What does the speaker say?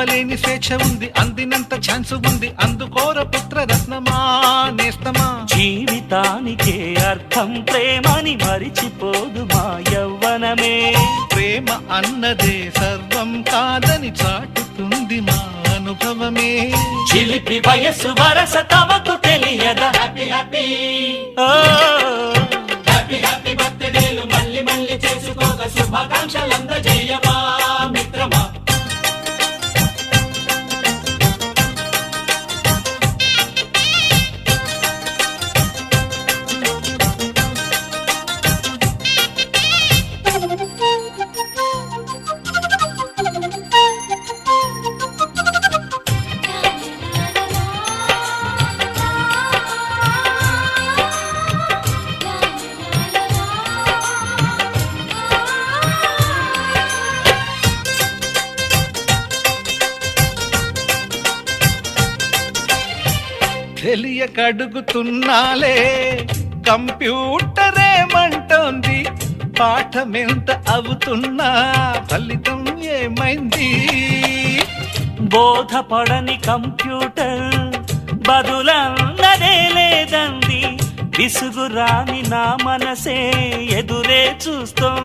ఆపలేని స్వేచ్ఛ ఉంది, అందినంత ఛాన్స్ ఉంది, అందుకోర పుత్ర రత్నమా నేస్తమా. జీవితానికే అర్థం ప్రేమని మరిచిపోదు మా యవ్వనమే. ప్రేమ అన్నదే సర్వం కాదని చాటుతుంది మా అనుభవమే. చిలిపి వయస్సు వరస తమకు తెలియదా. హ్యాపీ హ్యాపీ హ్యాపీ హ్యాపీ బర్త్డేలు మళ్ళీ మళ్ళీ చేసుకోక శుభాకాంక్షలందజేయమా మిత్రమా. తెలియకడుగుతున్నాలే కంప్యూటరేమంటోంది, పాఠమెంత అవుతున్నా ఫలితం ఏమైంది. బోధపడని కంప్యూటర్ బదులన్నదే లేదంది, విసుగురాని నా మనసే ఎదురే చూస్తోంది.